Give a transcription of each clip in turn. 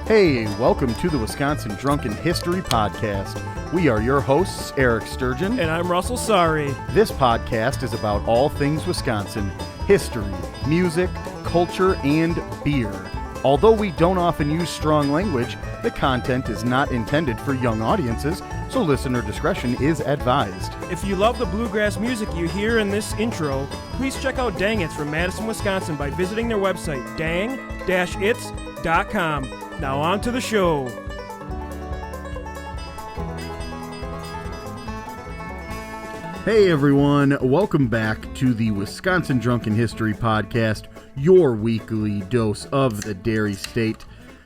Hey, welcome to the Wisconsin Drunken History Podcast. We are your hosts, Eric Sturgeon. And I'm Russell Sari. This podcast is about all things Wisconsin, history, music, culture, and beer. Although we don't often use strong language, the content is not intended for young audiences, so listener discretion is advised. If you love the bluegrass music you hear in this intro, please check out Dang It's from Madison, Wisconsin by visiting their website, dang-its.com. Now on to the show. Hey everyone, welcome back to the Wisconsin Drunken History Podcast, your weekly dose of the Dairy State.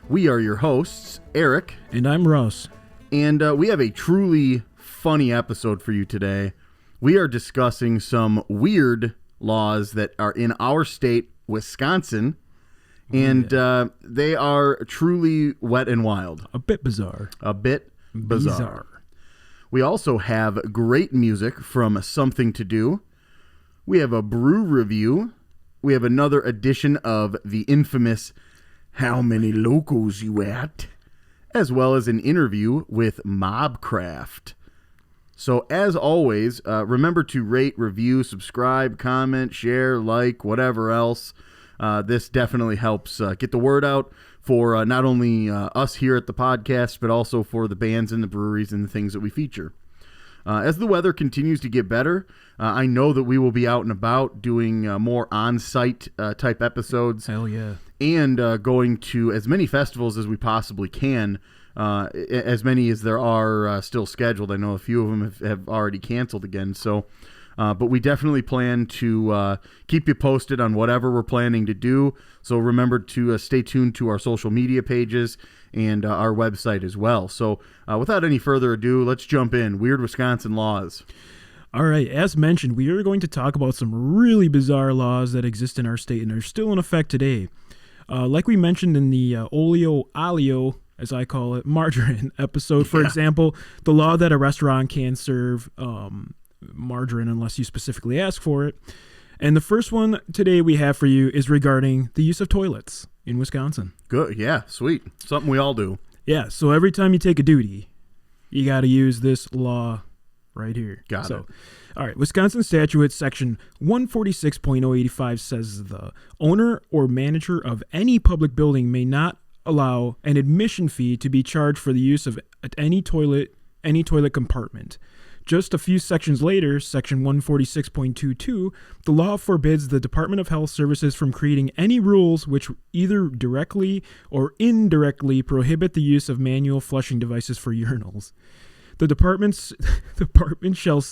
We are your hosts, Eric. And I'm Russ. And we have a truly funny episode for you today. We are discussing some weird laws that are in our state, Wisconsin. And they are truly wet and wild. A bit bizarre. A bit bizarre. We also have great music from Something to Do. We have a brew review. We have another edition of the infamous How Many Locals You At? As well as an interview with MobCraft. So as always, remember to rate, review, subscribe, comment, share, like, whatever else. This definitely helps get the word out for not only us here at the podcast, but also for the bands and the breweries and the things that we feature. As the weather continues to get better, I know that we will be out and about doing more on-site type episodes. Hell yeah. And going to as many festivals as we possibly can, as many as there are still scheduled. I know a few of them have already canceled again, so... but we definitely plan to keep you posted on whatever we're planning to do. So remember to stay tuned to our social media pages and our website as well. So without any further ado, let's jump in. Weird Wisconsin laws. All right. As mentioned, we are going to talk about some really bizarre laws that exist in our state and are still in effect today. Like we mentioned in the oleo, as I call it, margarine episode, for example, the law that a restaurant can't serve margarine unless you specifically ask for it. And the first one today we have for you is regarding the use of toilets in Wisconsin. Good. Yeah, sweet. Something we all do. Yeah, so every time you take a duty, you got to use this law right here. Got it. All right, Wisconsin statute section 146.085 says the owner or manager of any public building may not allow an admission fee to be charged for the use of any toilet compartment. Just a few sections later, section 146.22, the law forbids the Department of Health Services from creating any rules which either directly or indirectly prohibit the use of manual flushing devices for urinals. The department shall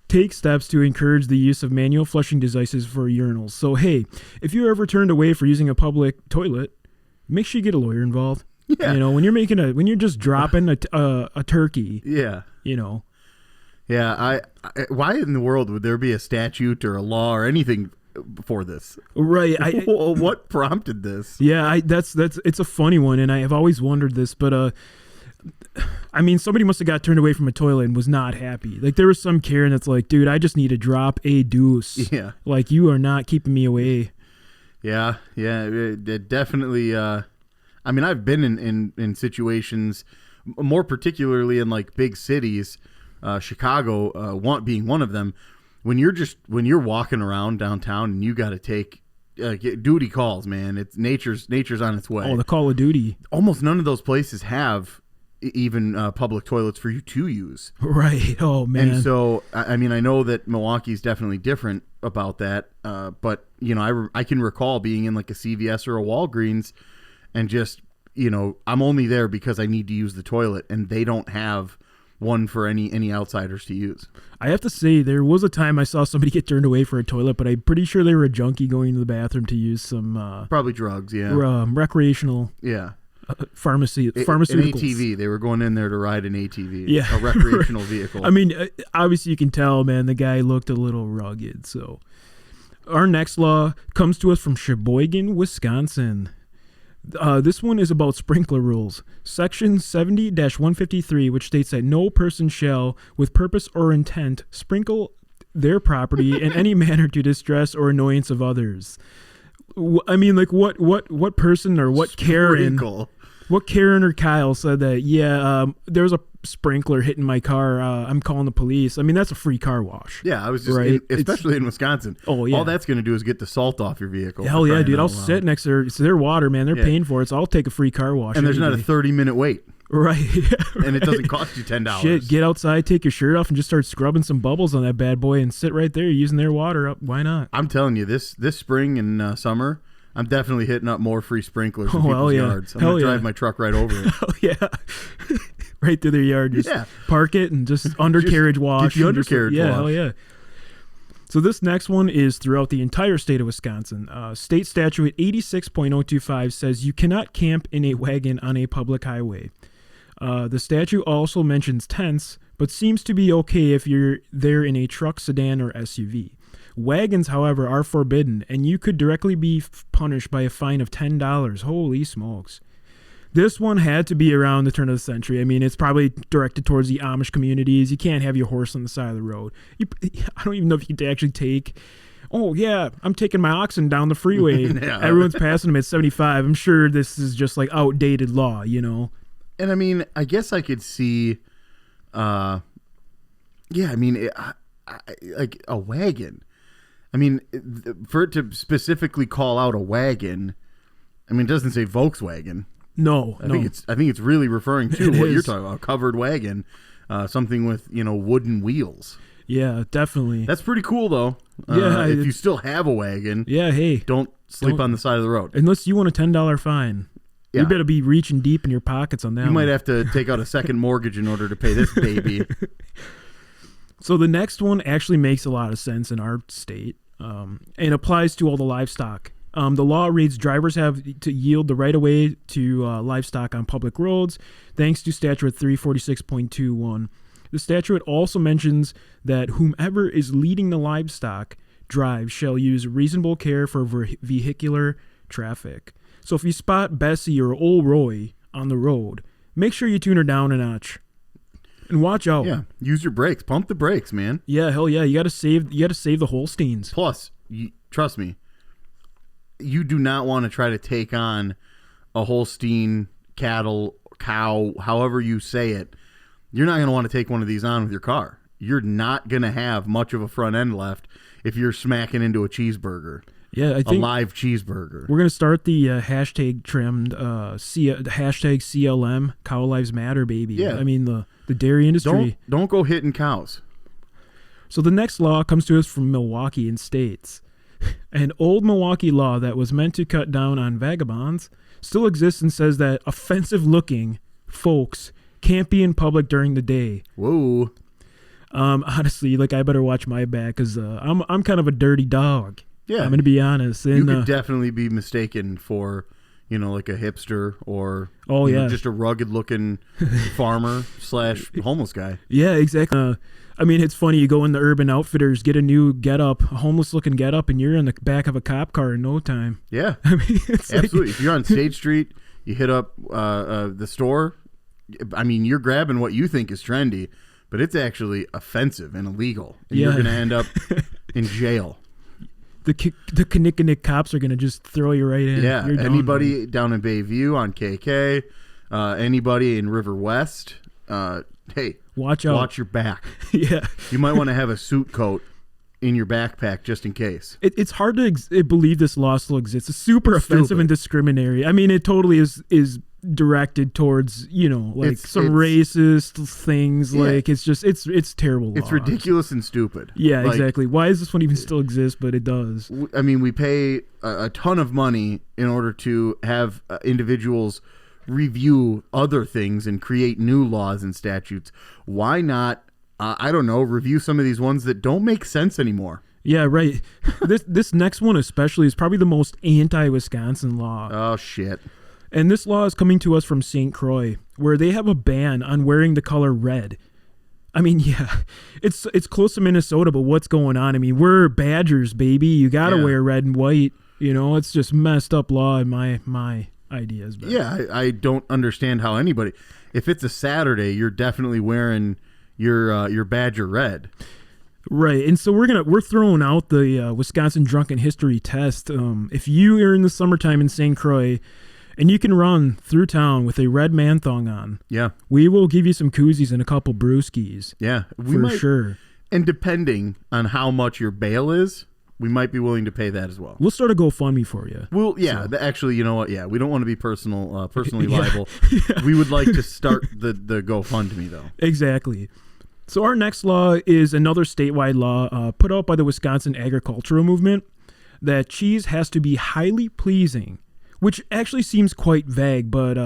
take steps to encourage the use of manual flushing devices for urinals. So, hey, if you're ever turned away for using a public toilet, make sure you get a lawyer involved. Yeah. You know, when you're just dropping a turkey. Yeah. You know. Yeah, why in the world would there be a statute or a law or anything for this? Right. What prompted this? Yeah, it's a funny one, and I have always wondered this, but I mean, somebody must have got turned away from a toilet and was not happy. Like, there was some Karen that's like, dude, I just need to drop a deuce. Yeah. Like, you are not keeping me away. Yeah, it definitely. I mean, I've been in situations, more particularly in like big cities. Chicago being one of them, when you're walking around downtown and you got to take duty calls, man. It's nature's on its way. Oh, the Call of Duty. Almost none of those places have even public toilets for you to use. Right. Oh man. And so I mean, I know that Milwaukee's definitely different about that, but you know, I can recall being in like a CVS or a Walgreens and just, you know, I'm only there because I need to use the toilet and they don't have one for any outsiders to use. I have to say, there was a time I saw somebody get turned away for a toilet, but I'm pretty sure they were a junkie going to the bathroom to use some... probably drugs, yeah. Recreational... Yeah. Pharmaceuticals. An ATV. They were going in there to ride an ATV. Yeah. A recreational vehicle. I mean, obviously you can tell, man, the guy looked a little rugged, so... Our next law comes to us from Sheboygan, Wisconsin. This one is about sprinkler rules. Section 70-153, which states that no person shall, with purpose or intent, sprinkle their property in any manner to distress or annoyance of others. I mean, like, what person or what Karen What Karen or Kyle said that, there was a sprinkler hitting my car. I'm calling the police. I mean, that's a free car wash. Yeah, I was just, right? Especially in Wisconsin. Oh, yeah. All that's going to do is get the salt off your vehicle. Hell yeah, dude. I'll sit next to their, it's their water, man. They're paying for it, so I'll take a free car wash. And there's not a 30-minute wait. Right. And it doesn't cost you $10. Shit, get outside, take your shirt off, and just start scrubbing some bubbles on that bad boy and sit right there using their water up. Why not? I'm telling you, this spring and summer, I'm definitely hitting up more free sprinklers in people's yards. I'm going to drive my truck right over it. Oh, yeah. Right through their yard. Just park it and just undercarriage wash. Get the undercarriage wash. Yeah, hell yeah. So this next one is throughout the entire state of Wisconsin. State Statute 86.025 says you cannot camp in a wagon on a public highway. The statute also mentions tents, but seems to be okay if you're there in a truck, sedan, or SUV. Wagons, however, are forbidden, and you could directly be punished by a fine of $10. Holy smokes. This one had to be around the turn of the century. I mean, it's probably directed towards the Amish communities. You can't have your horse on the side of the road. I don't even know if you could actually take... Oh, yeah, I'm taking my oxen down the freeway. Everyone's passing them at 75. I'm sure this is just like outdated law, you know? And I mean, I guess I could see... like a wagon. I mean, for it to specifically call out a wagon, I mean, it doesn't say Volkswagen. No, I think it's really referring to what you're talking about, a covered wagon, something with, wooden wheels. Yeah, definitely. That's pretty cool, though. If you still have a wagon, don't sleep on the side of the road. Unless you want a $10 fine. Yeah. You better be reaching deep in your pockets on that one. You might have to take out a second mortgage in order to pay this baby. So the next one actually makes a lot of sense in our state and applies to all the livestock. The law reads drivers have to yield the right of way to livestock on public roads, thanks to Statute 346.21. The statute also mentions that whomever is leading the livestock drive shall use reasonable care for vehicular traffic. So if you spot Bessie or old Roy on the road, make sure you tune her down a notch. And watch out. Yeah, use your brakes. Pump the brakes, man. Yeah, hell yeah. You got to save the Holsteins. Plus, trust me, you do not want to try to take on a Holstein cow, however you say it. You're not going to want to take one of these on with your car. You're not going to have much of a front end left if you're smacking into a cheeseburger. Yeah, I think a live cheeseburger. We're going to start the hashtag trimmed hashtag CLM, Cow Lives Matter, baby. Yeah. I mean, the dairy industry. Don't go hitting cows. So the next law comes to us from Milwaukee and states. An old Milwaukee law that was meant to cut down on vagabonds still exists and says that offensive-looking folks can't be in public during the day. Whoa. Honestly, I better watch my back because I'm kind of a dirty dog. Yeah. I'm going to be honest. And, you could definitely be mistaken for, like a hipster or just a rugged-looking farmer / homeless guy. Yeah, exactly. I mean, it's funny. You go in the Urban Outfitters, get a new getup, a homeless-looking getup, and you're in the back of a cop car in no time. Yeah. I mean, it's absolutely. If you're on State Street, you hit up the store. I mean, you're grabbing what you think is trendy, but it's actually offensive and illegal. And you're going to end up in jail. The Kinnickinnick cops are going to just throw you right in. Yeah, You're anybody down in Bayview on KK, anybody in River West, hey, watch out. Watch your back. Yeah. You might want to have a suit coat in your backpack just in case. It's hard to believe this law still exists. It's super offensive and discriminatory. I mean, it totally is directed towards, some racist things. Yeah. It's terrible law. It's ridiculous and stupid. Yeah, exactly. Why does this one even still exist? But it does. I mean, we pay a ton of money in order to have individuals review other things and create new laws and statutes. Why not, review some of these ones that don't make sense anymore? Yeah, right. This next one especially is probably the most anti-Wisconsin law. Oh, shit. And this law is coming to us from St. Croix, where they have a ban on wearing the color red. I mean, yeah, it's close to Minnesota, but what's going on? I mean, we're Badgers, baby. You got to wear red and white. It's just messed up law in my ideas. But. Yeah, I don't understand how anybody, if it's a Saturday, you're definitely wearing your Badger red. Right, and so we're throwing out the Wisconsin Drunken History test. If you are in the summertime in St. Croix And you can run through town with a red man thong on. Yeah. We will give you some koozies and a couple brewskis. Yeah. Sure. And depending on how much your bail is, we might be willing to pay that as well. We'll start a GoFundMe for you. Well, yeah. Actually, you know what? Yeah, we don't want to be personally liable. Yeah. We would like to start the GoFundMe, though. Exactly. So our next law is another statewide law put out by the Wisconsin agricultural movement that cheese has to be highly pleasing, which actually seems quite vague, but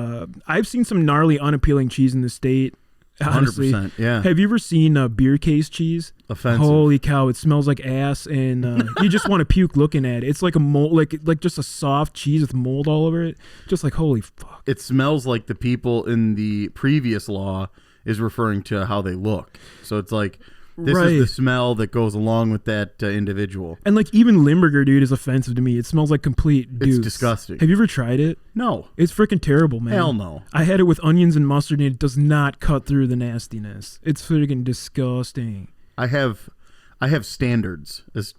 I've seen some gnarly, unappealing cheese in the state. Honestly. 100%, yeah. Have you ever seen beer case cheese? Offensive. Holy cow, it smells like ass, and you just want to puke looking at it. It's like a mold, like just a soft cheese with mold all over it. Just like, holy fuck. It smells like the people in the previous law is referring to how they look. So it's like, this is the smell that goes along with that individual. And like even Limburger, dude, is offensive to me. It smells like complete deuce. It's disgusting. Have you ever tried it? No. It's freaking terrible, man. Hell no. I had it with onions and mustard, and it does not cut through the nastiness. It's freaking disgusting. I have standards as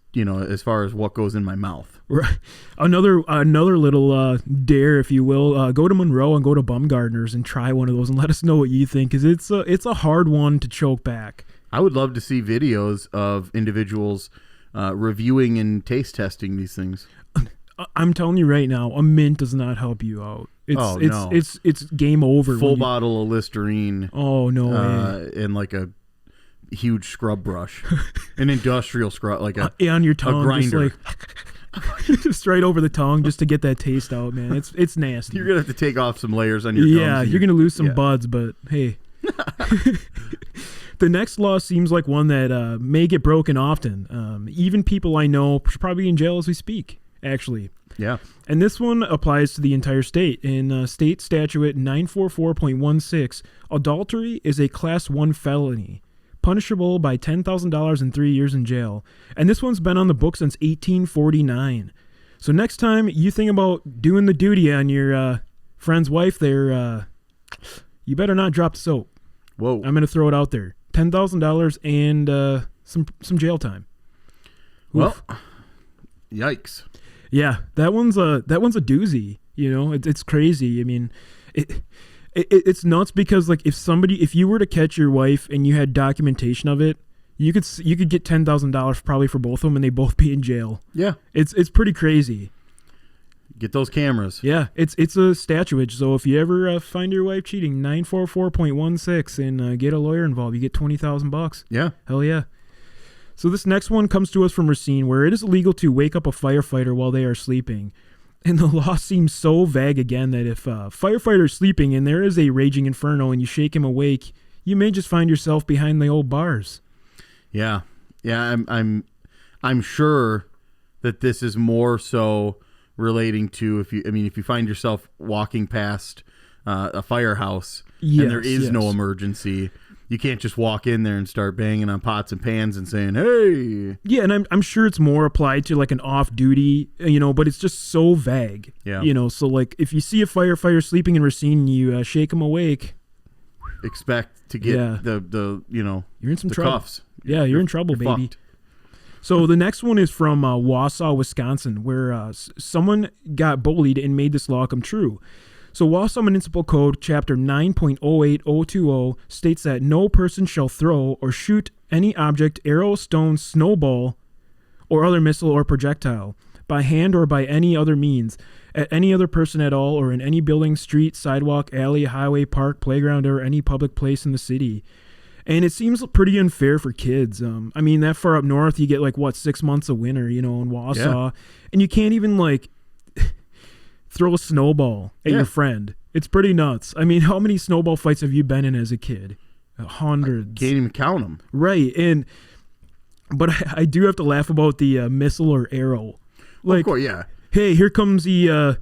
far as what goes in my mouth. Right. Another little dare, if you will. Go to Monroe and go to Bumgardeners and try one of those and let us know what you think, because it's a hard one to choke back. I would love to see videos of individuals reviewing and taste testing these things. I'm telling you right now, a mint does not help you out. It's game over. Full bottle of Listerine. Oh no! And like a huge scrub brush, an industrial scrub, like on your tongue, a grinder. Just right over the tongue, just to get that taste out, man. It's nasty. You're gonna have to take off some layers on your gums. Yeah, you're gonna lose some buds, but hey. The next law seems like one that may get broken often. Even people I know are probably in jail as we speak, actually. Yeah. And this one applies to the entire state. In State Statute 944.16, adultery is a Class 1 felony, punishable by $10,000 and 3 years in jail. And this one's been on the books since 1849. So next time you think about doing the duty on your friend's wife there, you better not drop the soap. Whoa. I'm going to throw it out there. $10,000 and some jail time. Oof. Well, yikes. Yeah, that one's a doozy. You know, it's crazy. I mean, it's nuts because like if you were to catch your wife and you had documentation of it, you could get $10,000 probably for both of them and they both be in jail. Yeah, it's pretty crazy. Get those cameras. Yeah, it's a statute. So if you ever find your wife cheating, 944.16 and get a lawyer involved, you get $20,000. Yeah, hell yeah. So this next one comes to us from Racine, where it is illegal to wake up a firefighter while they are sleeping. And the law seems so vague again that if a firefighter is sleeping and there is a raging inferno and you shake him awake, you may just find yourself behind the old bars. Yeah. I'm sure that this is more so relating to if you find yourself walking past a firehouse and there is no emergency. You can't just walk in there and start banging on pots and pans and saying, hey. Yeah, and I'm sure it's more applied to like an off-duty, but it's just so vague. Yeah. So like if you see a firefighter sleeping in Racine and you shake him awake. Expect to get the you're in some trouble. Cuffs. Yeah, you're in trouble, baby. Fucked. So the next one is from Wausau, Wisconsin, where someone got bullied and made this law come true. So Wausau Municipal Code, Chapter 9.08020, states that no person shall throw or shoot any object, arrow, stone, snowball, or other missile or projectile, by hand or by any other means, at any other person at all, or in any building, street, sidewalk, alley, highway, park, playground, or any public place in the city. And it seems pretty unfair for kids. That far up north, you get 6 months of winter, in Wausau, and you can't even throw a snowball at your friend. It's pretty nuts. I mean, how many snowball fights have you been in as a kid? Hundreds. Can't even count them. Right, but I do have to laugh about the missile or arrow. Of course, yeah. Hey, here comes the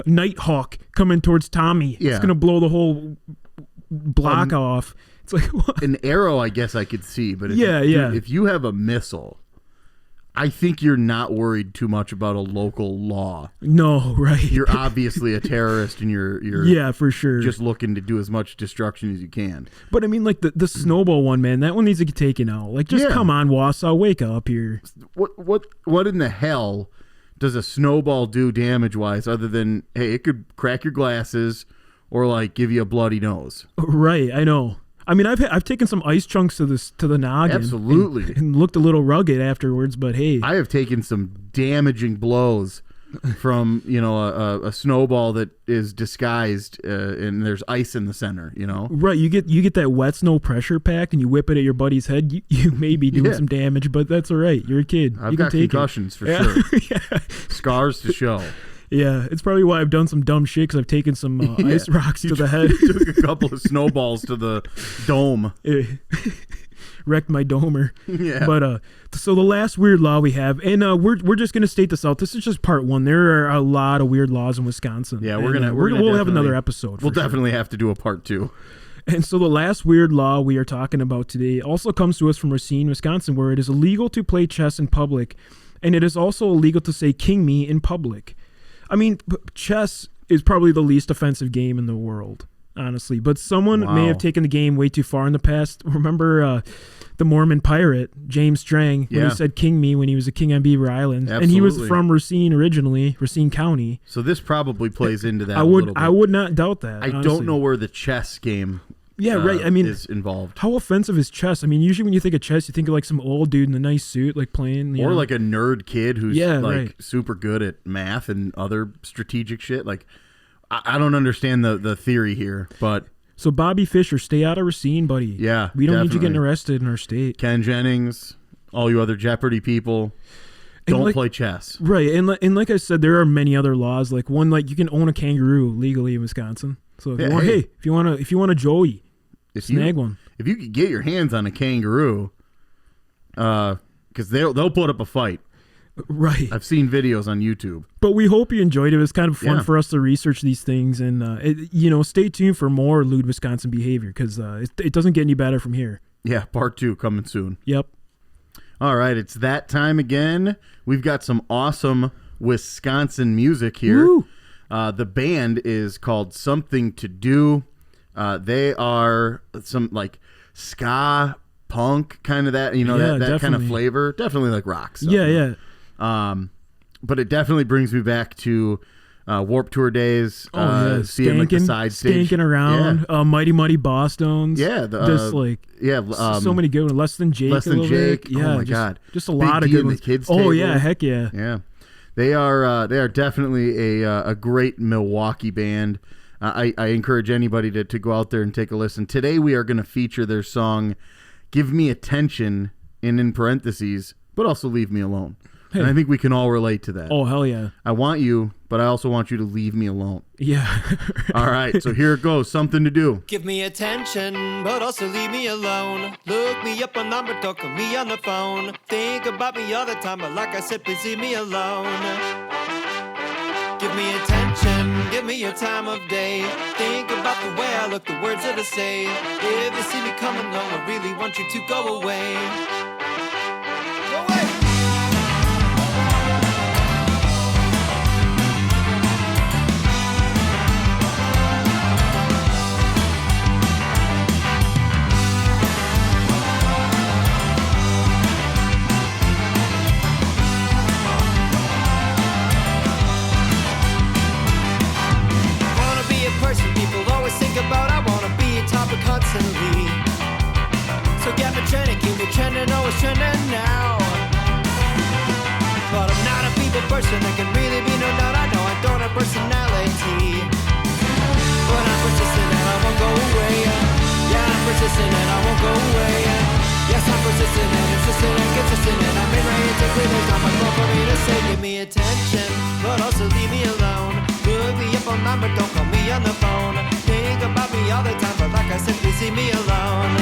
Nighthawk coming towards Tommy. Yeah. It's gonna blow the whole block off. It's like what? An arrow, I guess I could see, but if you have a missile, I think you're not worried too much about a local law. No, right. You're obviously a terrorist, and you're yeah, for sure, just looking to do as much destruction as you can. But I mean, the snowball one, man, that one needs to get taken out. Come on, Wausau, wake up here. What in the hell does a snowball do damage-wise other than, hey, it could crack your glasses or, like, give you a bloody nose? Right, I know. I mean, I've taken some ice chunks to the noggin. Absolutely. And looked a little rugged afterwards, but hey. I have taken some damaging blows from, a snowball that is disguised and there's ice in the center, Right, you get that wet snow pressure pack and you whip it at your buddy's head. You may be doing some damage, but that's all right. You're a kid. I've got concussions for sure. Yeah. Scars to show. Yeah, it's probably why I've done some dumb shit because I've taken some ice rocks to the head. Took a couple of snowballs to the dome. Wrecked my domer. Yeah. But so the last weird law we have, and we're just gonna state this out. This is just part one. There are a lot of weird laws in Wisconsin. Yeah, we'll have another episode. We'll definitely have to do a part 2. And so the last weird law we are talking about today also comes to us from Racine, Wisconsin, where it is illegal to play chess in public, and it is also illegal to say "king me" in public. I mean, chess is probably the least offensive game in the world, honestly. But someone may have taken the game way too far in the past. Remember the Mormon pirate, James Strang, when he said "king me" when he was a king on Beaver Island. Absolutely. And he was from Racine originally, Racine County. So this probably plays into that I would not doubt that, honestly. don't know where the chess game right. I mean, is involved. How offensive is chess? I mean, usually when you think of chess, you think of like some old dude in a nice suit, like playing. Or like a nerd kid who's super good at math and other strategic shit. Like, I don't understand the theory here, but. So Bobby Fischer, stay out of Racine, buddy. Yeah, we don't need you getting arrested in our state. Ken Jennings, all you other Jeopardy people. Don't play chess. Right, and like I said, there are many other laws. Like one, like you can own a kangaroo legally in Wisconsin. So if you want a Joey, snag one. If you could get your hands on a kangaroo, because they'll put up a fight. Right. I've seen videos on YouTube. But we hope you enjoyed it. It was kind of fun for us to research these things, and stay tuned for more lewd Wisconsin behavior because it doesn't get any better from here. Yeah, part 2 coming soon. Yep. All right, it's that time again. We've got some awesome Wisconsin music here. Woo! The band is called Something to Do. They are some like ska punk kind of that, that kind of flavor. Definitely like rock stuff. Yeah. But it definitely brings me back to Warped Tour days. Seeing like the side stage. Skanking around. Yeah. Mighty Mighty Bosstones. Yeah. So many good ones. Less Than Jake. Yeah, oh my God. Just a lot of good ones. Kids oh, table. Yeah. Heck yeah. Yeah. They are definitely a great Milwaukee band. I encourage anybody to go out there and take a listen. Today we are going to feature their song, Give Me Attention, and in parentheses, but also Leave Me Alone. Hey. And I think we can all relate to that. Oh, hell yeah. I want you, but I also want you to leave me alone. Yeah. All right, so here it goes. Something to do. Give me attention, but also leave me alone. Look me up on number, talk to me on the phone. Think about me all the time, but like I said, please leave me alone. Give me attention, give me your time of day. Think about the way I look, the words that I say. If you see me coming low, I really want you to go away. Go away! Constantly. So get me trending, keep me trending, always trending now. But I'm not a people person, there can really be no doubt. I know I don't have personality, but I'm persistent and I won't go away. Yeah, I'm persistent and I won't go away. Yes, I'm persistent and insistent and consistent, and I'm in right into clear. There's not much more for me to say. Give me attention, but also leave me alone. Look me up on number, don't call me on the phone. Think about me all the time, but like I said, please leave me alone.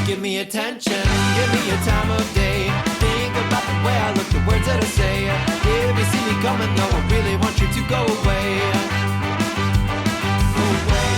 Give me attention, give me your time of day. Think about the way I look, the words that I say. If you see me coming, no, I really want you to go away. Go away.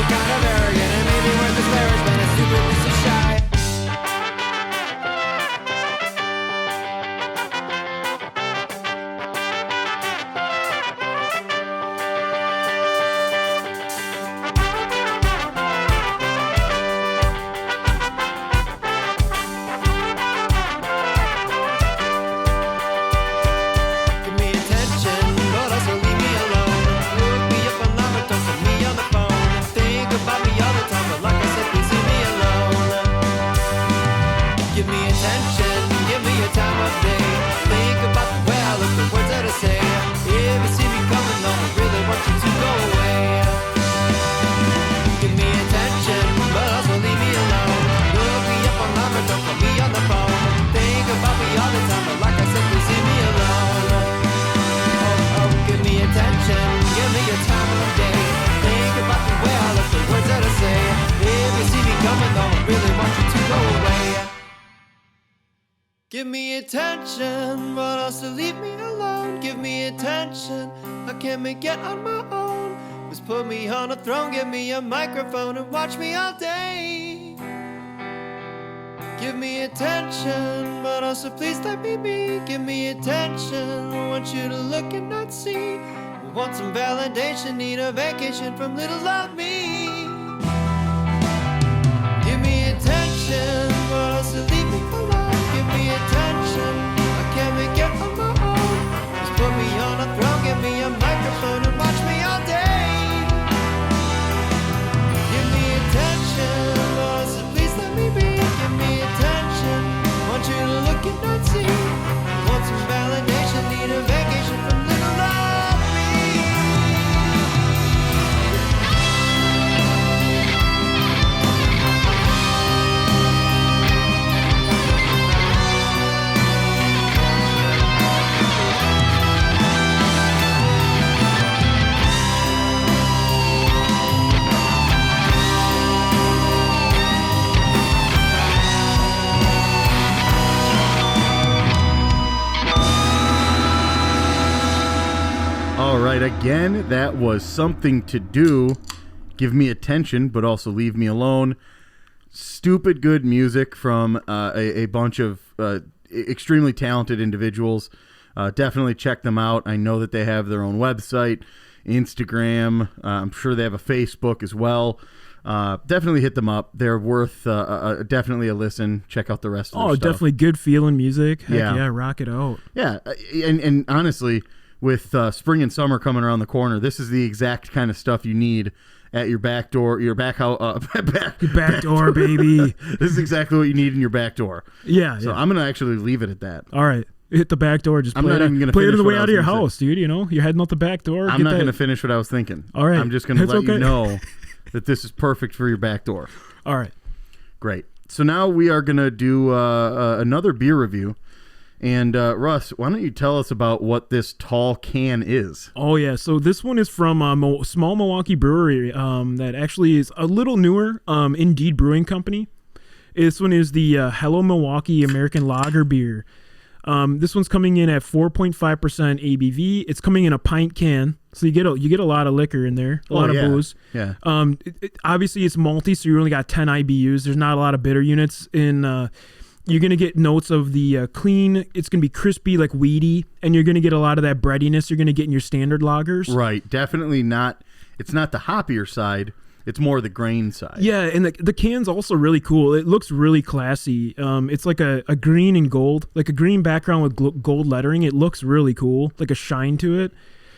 kind of arrogant and maybe worth as there has been a stupidly so shy. Give me attention, but also leave me alone. Look me up online, but don't put me on the phone. Think about me all the time, but like I said, please leave me alone. Give me attention, give me your time of day. Think about the way I look, the words that I say. If you see me coming, though, I really want you to go away. Give me attention, but also leave me alone. Look me up online, but don't put me on the phone. Think about me all the time, but like I said, please leave me alone. Oh, give me attention, give me your time of day. Think about the way I look, the words that I say. If you see me coming, though, I really want you to go away. Give me attention, but also leave me alone. Give me attention, I can't make it on my own. Just put me on a throne, give me a microphone and watch me all day. Give me attention, but also please let me be. Give me attention, I want you to look and not see. I want some validation, need a vacation from little old me. Give me attention, but also leave me alone. Give me attention, I can't make it on my own. Just put me on a throne, give me a microphone and watch me all day. Give me attention, but also please let me be. Give me attention, want you to look and not see. Want some validation, need a vacation from little old me. All right, again, that was Something to Do. Give me attention, but also leave me alone. Stupid good music from a bunch of extremely talented individuals. Definitely check them out. I know that they have their own website, Instagram. I'm sure they have a Facebook as well. Definitely hit them up. They're worth definitely a listen. Check out the rest of their stuff. Definitely good feeling music. Heck Yeah. yeah, rock it out. Yeah, and honestly, with spring and summer coming around the corner, this is the exact kind of stuff you need at your back door, your back house, Back door, baby. This is exactly what you need in your back door. Yeah. So yeah. I'm gonna actually leave it at that. All right. Hit the back door. Just I'm play not it, even gonna play it on finish the what way I out was of your gonna say. house, dude. You know, you're heading out the back door. I'm not going to finish what I was thinking. All right. I'm just going to It's let you okay. know that this is perfect for your back door. All right. Great. So now we are going to do another beer review. And Russ, why don't you tell us about what this tall can is? Oh, yeah. So this one is from a small Milwaukee brewery that actually is a little newer, Indeed Brewing Company. This one is the Hello Milwaukee American Lager beer. This one's coming in at 4.5% ABV. It's coming in a pint can, so you get a lot of liquor in there, a lot of booze. Yeah. Obviously, it's malty, so you only got 10 IBUs. There's not a lot of bitter units in. You're going to get notes of the clean. It's going to be crispy, like weedy, and you're going to get a lot of that breadiness you're going to get in your standard lagers. Right. Definitely not. It's not the hoppier side. It's more the grain side. Yeah, and the can's also really cool. It looks really classy. It's like a green and gold, like a green background with gold lettering. It looks really cool, like a shine to it.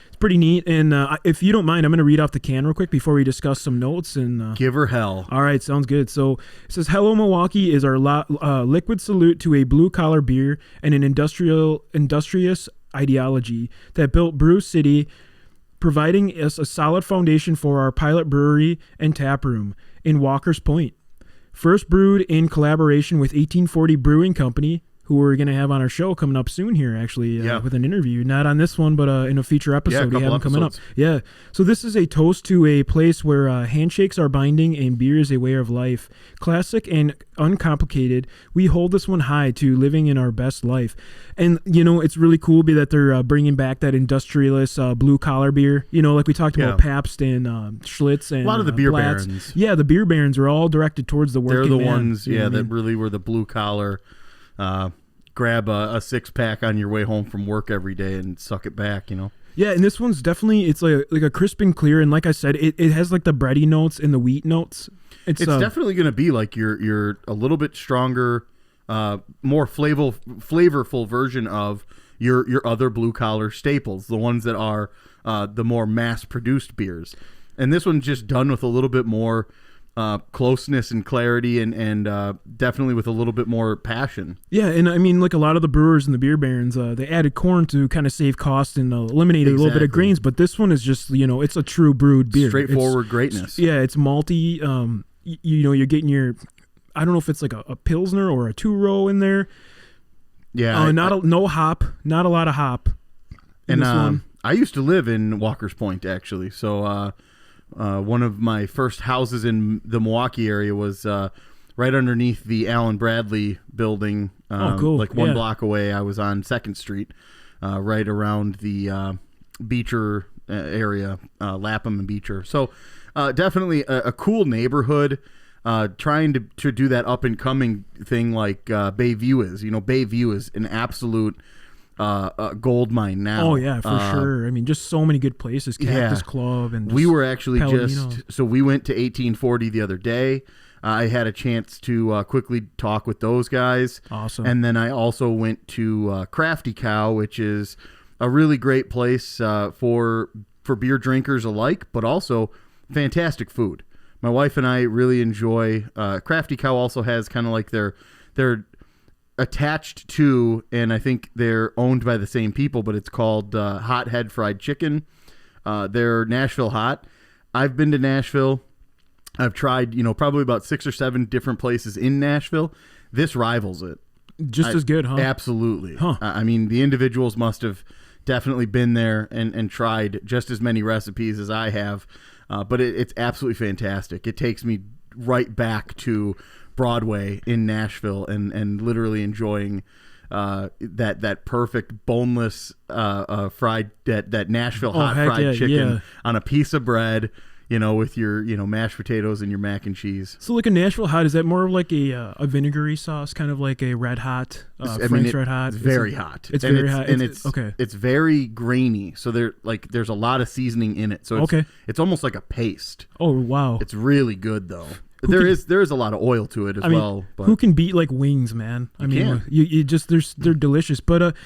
It's pretty neat. And if you don't mind, I'm going to read off the can real quick before we discuss some notes. And Give her hell. All right, sounds good. So it says, Hello Milwaukee is our liquid salute to a blue-collar beer and an industrious ideology that built Brew City, providing us a solid foundation for our pilot brewery and tap room in Walker's Point. First brewed in collaboration with 1840 Brewing Company, who we're going to have on our show coming up soon here, actually, with an interview. Not on this one, but in a future episode we have him coming up. Yeah. So this is a toast to a place where handshakes are binding and beer is a way of life. Classic and uncomplicated. We hold this one high to living in our best life. And, it's really cool that they're bringing back that industrialist blue-collar beer. Like we talked about Pabst and Schlitz and a lot of the beer Blatz. barons. Yeah, the beer barons are all directed towards the working man. They're the ones, that really were the blue-collar, grab a six-pack on your way home from work every day and suck it back, Yeah, and this one's definitely, it's like a crisp and clear, and like I said, it has like the bready notes and the wheat notes. It's definitely going to be like your a little bit stronger, more flavorful version of your other blue collar staples, the ones that are the more mass produced beers. And this one's just done with a little bit more closeness and clarity, and definitely with a little bit more passion. Yeah, and I mean, like a lot of the brewers and the beer barons, they added corn to kind of save cost and eliminate a little bit of grains. But this one is just, it's a true brewed beer. Straightforward greatness. It's malty. You're getting your, I don't know if it's like a Pilsner or a 2-row in there. Yeah. No hop, not a lot of hop in this one. I used to live in Walker's Point, actually. So one of my first houses in the Milwaukee area was right underneath the Allen Bradley building. Cool. Like one block away. I was on 2nd Street, right around the Beecher area, Lapham and Beecher. So definitely a cool neighborhood. Trying to do that up and coming thing like Bayview is. Bayview is an absolute gold mine now. Oh yeah, for sure. I mean, just so many good places. Cactus Club and we were actually Palomino. so we went to 1840 the other day. I had a chance to quickly talk with those guys. Awesome. And then I also went to Crafty Cow, which is a really great place for beer drinkers alike, but also fantastic food. My wife and I really enjoy Crafty Cow. Also has kind of like they're attached to, and I think they're owned by the same people, but it's called Hot Head Fried Chicken. They're Nashville hot. I've been to Nashville. I've tried, probably about 6 or 7 different places in Nashville. This rivals it. Just as good, huh? Absolutely. Huh. I mean, the individuals must have definitely been there and tried just as many recipes as I have. But it's absolutely fantastic. It takes me right back to Broadway in Nashville and literally enjoying that perfect boneless fried that Nashville hot fried chicken on a piece of bread, with your mashed potatoes and your mac and cheese. So like a Nashville hot, is that more of like a vinegary sauce, kind of like a red hot, Frank's Red Hot? It's very hot. It's very hot. And it's very grainy. So there's a lot of seasoning in it. So it's almost like a paste. Oh wow. It's really good though. There is a lot of oil to it as well. But who can beat like wings, man? I mean, you just they're delicious. But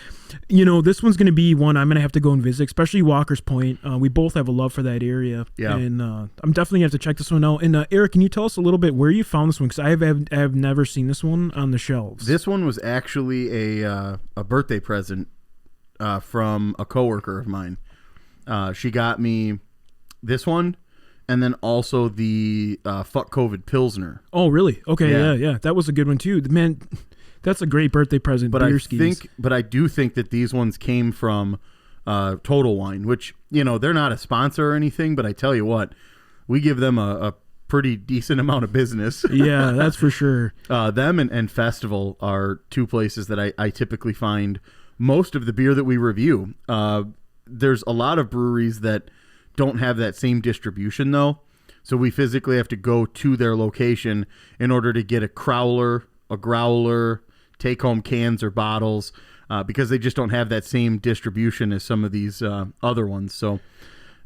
this one's gonna be one I'm gonna have to go and visit, especially Walker's Point. We both have a love for that area. Yeah. And I'm definitely gonna have to check this one out. And Eric, can you tell us a little bit where you found this one? Because I have never seen this one on the shelves. This one was actually a birthday present from a coworker of mine. She got me this one. And then also the Fuck COVID Pilsner. Oh, really? Okay, yeah. That was a good one, too. Man, that's a great birthday present. But I do think that these ones came from Total Wine, which, they're not a sponsor or anything, but I tell you what, we give them a pretty decent amount of business. Yeah, that's for sure. Them and Festival are 2 places that I typically find most of the beer that we review. There's a lot of breweries that don't have that same distribution though, so we physically have to go to their location in order to get a crowler, a growler, take home cans or bottles, because they just don't have that same distribution as some of these other ones. So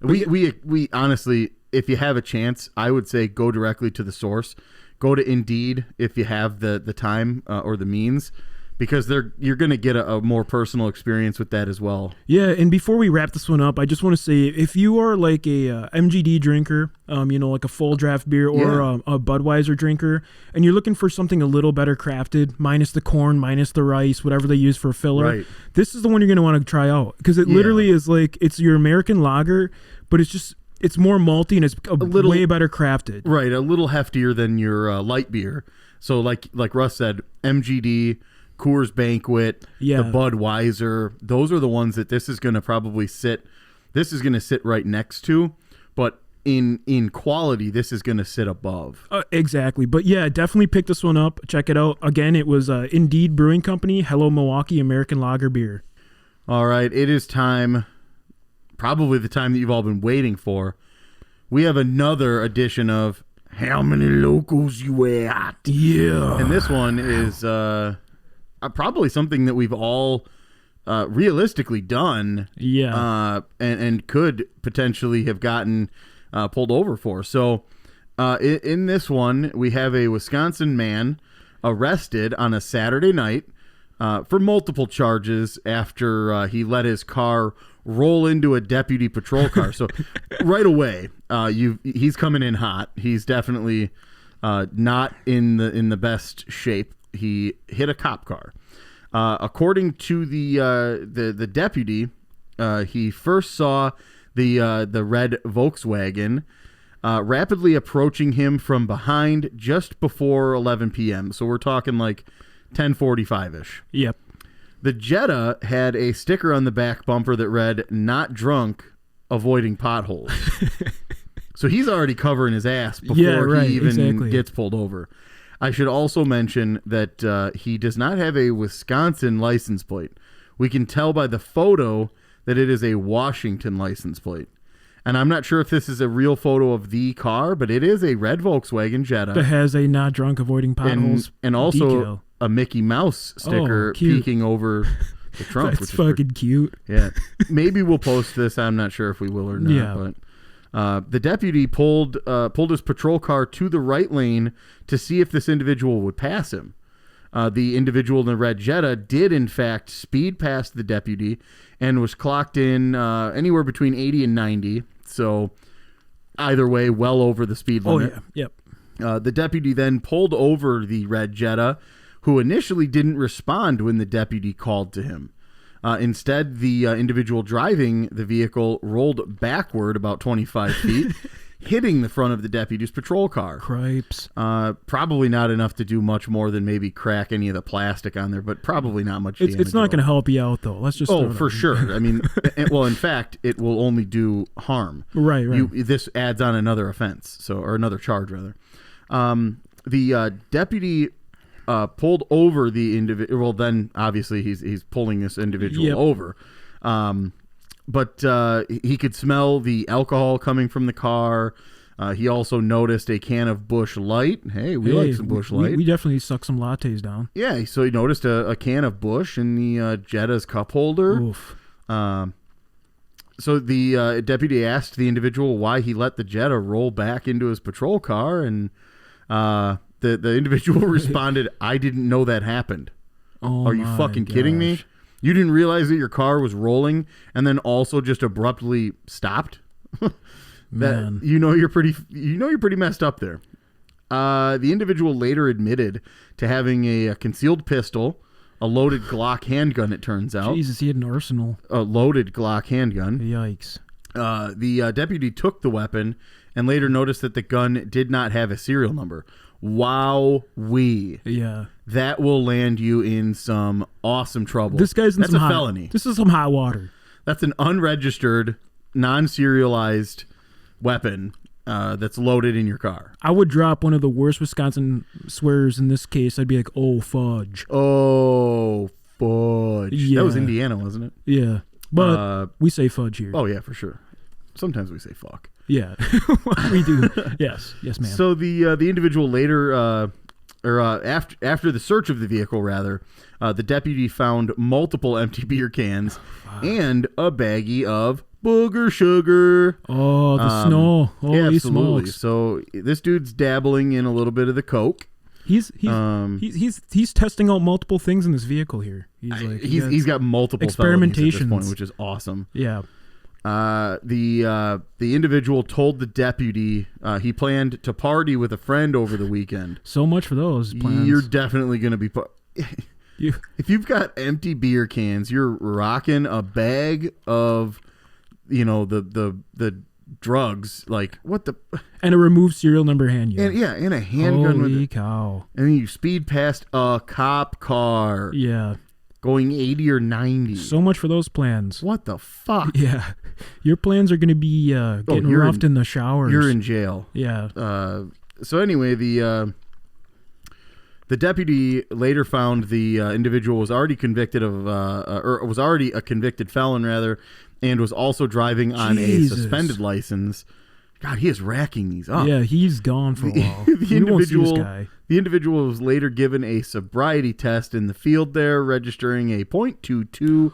we honestly, if you have a chance, I would say go directly to the source. Go to Indeed if you have the time or the means, because you're going to get a more personal experience with that as well. Yeah, and before we wrap this one up, I just want to say, if you are like a MGD drinker, like a full draft beer or a Budweiser drinker, and you're looking for something a little better crafted, minus the corn, minus the rice, whatever they use for filler, this is the one you're going to want to try out, because it literally is like, it's your American lager, but it's more malty and it's a little way better crafted. Right, a little heftier than your light beer. So like Russ said, MGD, Coors Banquet, Yeah. the Budweiser. Those are the ones that this is going to probably sit. This is going to sit right next to, but in quality, this is going to sit above. Exactly. But yeah, definitely pick this one up. Check it out. Again, it was Indeed Brewing Company. Hello, Milwaukee American Lager Beer. All right, it is time, probably the time that you've all been waiting for. We have another edition of How Many Locals You At? Yeah. And this one is probably something that we've all realistically done. Yeah. And could potentially have gotten pulled over for. So in this one, we have a Wisconsin man arrested on a Saturday night for multiple charges after he let his car roll into a deputy patrol car. So right away, he's coming in hot. He's definitely not in the best shape. He hit a cop car. According to the deputy, he first saw the red Volkswagen rapidly approaching him from behind just before 11 p.m. So we're talking like 10:45-ish. Yep. The Jetta had a sticker on the back bumper that read, "Not drunk, avoiding potholes." So he's already covering his ass before he even gets pulled over. I should also mention that he does not have a Wisconsin license plate. We can tell by the photo that it is a Washington license plate. And I'm not sure if this is a real photo of the car, but it is a red Volkswagen Jetta. That has a not drunk avoiding potholes and also decal. A Mickey Mouse sticker peeking over the trunk. That's fucking cute. Yeah. Maybe we'll post this. I'm not sure if we will or not. Yeah. But the deputy pulled his patrol car to the right lane to see if this individual would pass him. The individual in the red Jetta did, in fact, speed past the deputy and was clocked in anywhere between 80 and 90. So either way, well over the speed limit. Oh, yeah. Yep. The deputy then pulled over the red Jetta, who initially didn't respond when the deputy called to him. Instead, the individual driving the vehicle rolled backward about 25 feet, hitting the front of the deputy's patrol car. Cripes. Probably not enough to do much more than maybe crack any of the plastic on there, but probably not much damage. It's not going to help you out, though. Let's just. Oh, for sure. I mean, well, in fact, it will only do harm. Right. This adds on another offense, or another charge, rather. The deputy pulled over the individual. Well, then obviously he's pulling this individual over. But he could smell the alcohol coming from the car. He also noticed a can of Busch Light. Hey, we like some Busch Light. We definitely suck some lattes down. Yeah, so he noticed a can of Busch in the Jetta's cup holder. Oof. So the deputy asked the individual why he let the Jetta roll back into his patrol car, and the individual responded, "I didn't know that happened." Oh, are you fucking kidding me? You didn't realize that your car was rolling and then also just abruptly stopped? Man. You're pretty messed up there. The individual later admitted to having a concealed pistol, a loaded Glock handgun, it turns out. Jesus, he had an arsenal. A loaded Glock handgun. Yikes. The deputy took the weapon and later noticed that the gun did not have a serial number. Wow-wee. Yeah. That will land you in some awesome trouble. This guy's in That's some a felony. This is some hot water. That's an unregistered, non-serialized weapon that's loaded in your car. I would drop one of the worst Wisconsin swears in this case. I'd be like, "Oh, fudge." Oh, fudge. Yeah. That was Indiana, wasn't it? Yeah. But we say fudge here. Oh, yeah, for sure. Sometimes we say fuck. Yeah. We do. Yes, ma'am. So the individual later, after the search of the vehicle, rather, the deputy found multiple empty beer cans and a baggie of booger sugar. Oh, the snow. Oh, yeah, he absolutely. smokes. So this dude's dabbling in a little bit of the coke. He's testing out multiple things in this vehicle here. He's got multiple felonies at this point, which is awesome. Yeah. The individual told the deputy he planned to party with a friend over the weekend. So much for those plans. You're definitely going to be if you've got empty beer cans, you're rocking a bag of the drugs. Like, what the? And a removed serial number handgun. And a handgun. Holy cow. And then you speed past a cop car. Yeah. Going 80 or 90. So much for those plans. What the fuck? Yeah. Your plans are going to be getting roughed in the showers. You're in jail. Yeah. So anyway, the deputy later found the individual was already convicted of, or was already a convicted felon, rather, and was also driving on a suspended license. God, he is racking these up. Yeah, he's gone for a while. We won't see this guy. The individual was later given a sobriety test in the field there, registering a .22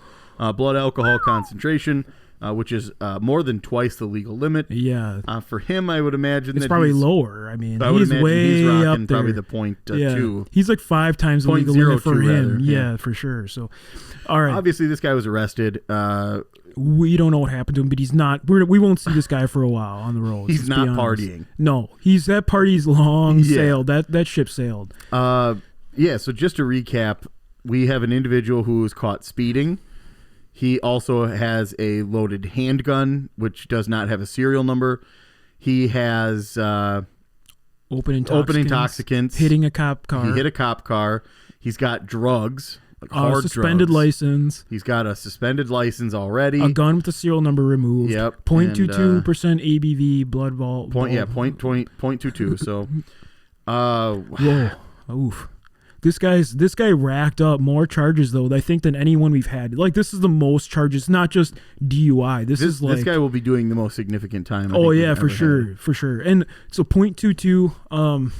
blood alcohol concentration, which is more than twice the legal limit. Yeah. For him, I would imagine it's probably lower. I mean, he's way he's rocking up there. Probably the .2. He's like 5 times the legal limit for him. Rather. Yeah, for sure. So, all right. Obviously, this guy was arrested. We don't know what happened to him, but he's not. We won't see this guy for a while on the road. He's not partying. No, that party's long sailed. That ship sailed. Yeah. So just to recap, we have an individual who was caught speeding. He also has a loaded handgun, which does not have a serial number. He has open intoxicants, hitting a cop car. He hit a cop car. He's got drugs. Like suspended license. He's got a suspended license already. A gun with the serial number removed. Yep. 0.22% ABV blood vault. .22. So, whoa, oof. This guy racked up more charges though, I think, than anyone we've had. Like, this is the most charges, not just DUI. This guy will be doing the most significant time. Oh yeah, for sure. And so 0.22.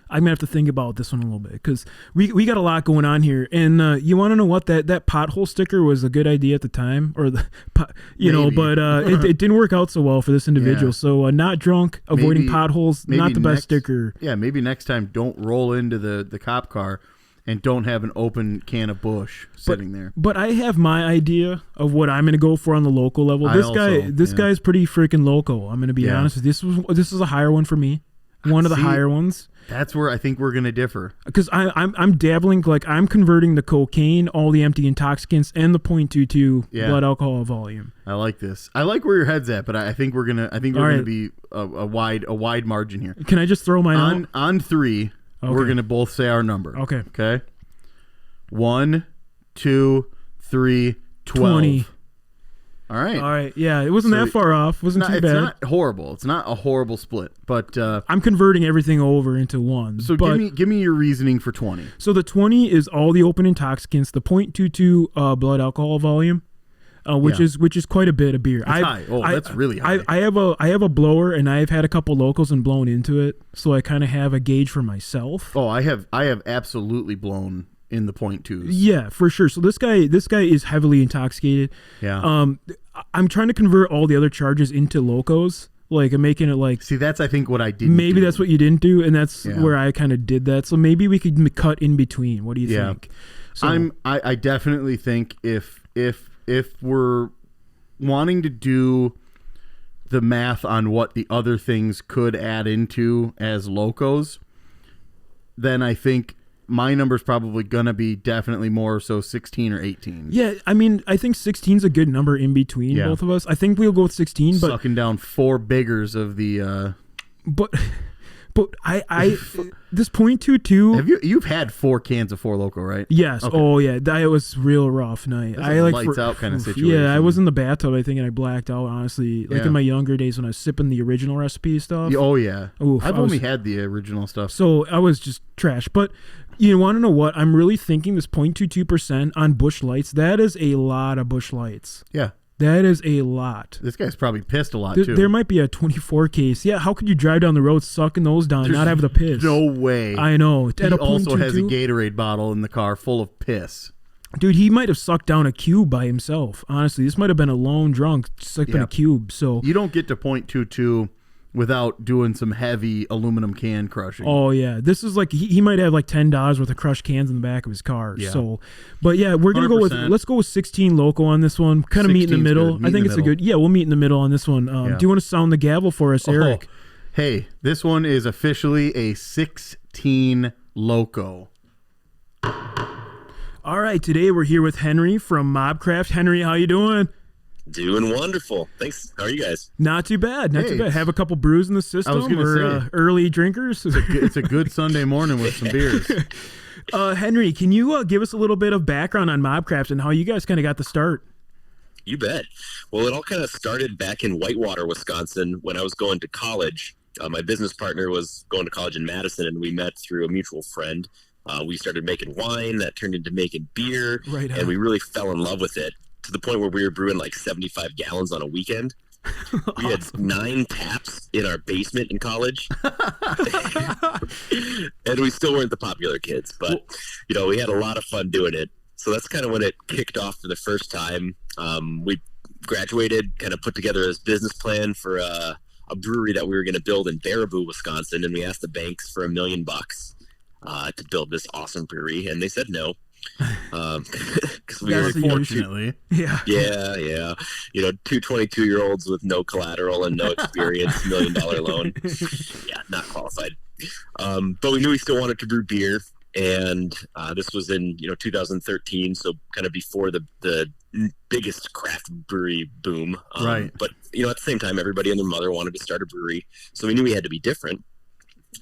I'm gonna have to think about this one a little bit because we got a lot going on here, and you want to know what that pothole sticker was a good idea at the time, or but it didn't work out so well for this individual. Yeah. So not drunk, avoiding potholes, not the best sticker. Yeah, maybe next time don't roll into the cop car, and don't have an open can of Busch sitting there. But I have my idea of what I'm gonna go for on the local level. This guy's pretty freaking loco. I'm gonna be honest with you. This is a higher one for me. One of the higher ones. That's where I think we're going to differ. Because I'm dabbling, like I'm converting the cocaine, all the empty intoxicants, and the .22 blood alcohol volume. I like this. I like where your head's at, but I think we're gonna be a wide margin here. Can I just throw mine on 3? Okay. We're gonna both say our number. Okay. Okay. 1, 2, 3, 12. 20. All right. Yeah, it wasn't that far off. Wasn't too bad. It's not horrible. It's not a horrible split, but I'm converting everything over into one. So give me your reasoning for 20. So the 20 is all the open intoxicants, the .22 blood alcohol volume, which is quite a bit of beer. That's high. Oh, that's really high. I have a blower, and I've had a couple locals and blown into it, so I kind of have a gauge for myself. Oh, I have absolutely blown in the .2s. Yeah, for sure. So this guy is heavily intoxicated. Yeah. I'm trying to convert all the other charges into locos. Like, I'm making it like... See, that's, I think, what I didn't Maybe do. That's what you didn't do, and that's where I kind of did that. So maybe we could cut in between. What do you think? So, I definitely think if we're wanting to do the math on what the other things could add into as locos, then I think my number's probably going to be definitely more so 16 or 18. Yeah, I mean, I think 16's a good number in between both of us. I think we'll go with 16. But sucking down 4 biggers of the... But I this .22... You've had 4 cans of 4 Loko, right? Yes. Okay. Oh, yeah. That was real rough night. That's a lights out kind of situation. Yeah, I was in the bathtub, I think, and I blacked out, honestly. Like in my younger days when I was sipping the original recipe stuff. Oh, yeah. Oof, I've only had the original stuff. So I was just trash. But... You want to know what? I'm really thinking this 0.22% on Busch Lights. That is a lot of Busch Lights. Yeah. That is a lot. This guy's probably pissed a lot, too. There might be a 24 case. Yeah, how could you drive down the road sucking those down and not have the piss? No way. I know. He also has a Gatorade bottle in the car full of piss. Dude, he might have sucked down a cube by himself. Honestly, this might have been a lone drunk sucking a cube. So you don't get to 0.22 without doing some heavy aluminum can crushing. Oh, yeah. This is like, he might have like $10 worth of crushed cans in the back of his car. Yeah. So, but yeah, we're going to let's go with 16 Loko on this one. Kind of meet in the middle. I think it's we'll meet in the middle on this one. Do you want to sound the gavel for us, Eric? Hey, this one is officially a 16 Loko. All right. Today we're here with Henry from MobCraft. Henry, how you doing? Doing wonderful. Thanks. How are you guys? Not too bad. Not Hey, too bad. Have a couple brews in the system. gonna Or say. early drinkers. It's a good Sunday morning with some beers. Henry, can you give us a little bit of background on MobCraft and how you guys kind of got the start? You bet. Well, it all kind of started back in Whitewater, Wisconsin, when I was going to college. My business partner was going to college in Madison, and we met through a mutual friend. We started making wine. That turned into making beer, Right on. and we really fell in love with it to the point where we were brewing like 75 gallons on a weekend. We had 9 taps in our basement in college, and we still weren't the popular kids, but we had a lot of fun doing it. So that's kind of when it kicked off for the first time. We graduated, kind of put together this business plan for a brewery that we were going to build in Baraboo, Wisconsin, and we asked the banks for $1 million to build this awesome brewery, and they said no. Because we were Unfortunately. Yeah. Yeah. 2 22-year-olds with no collateral and no experience, $1 million loan. Yeah, not qualified. But we knew we still wanted to brew beer, and this was in 2013, so kind of before the biggest craft brewery boom. Right. But at the same time, everybody and their mother wanted to start a brewery, so we knew we had to be different.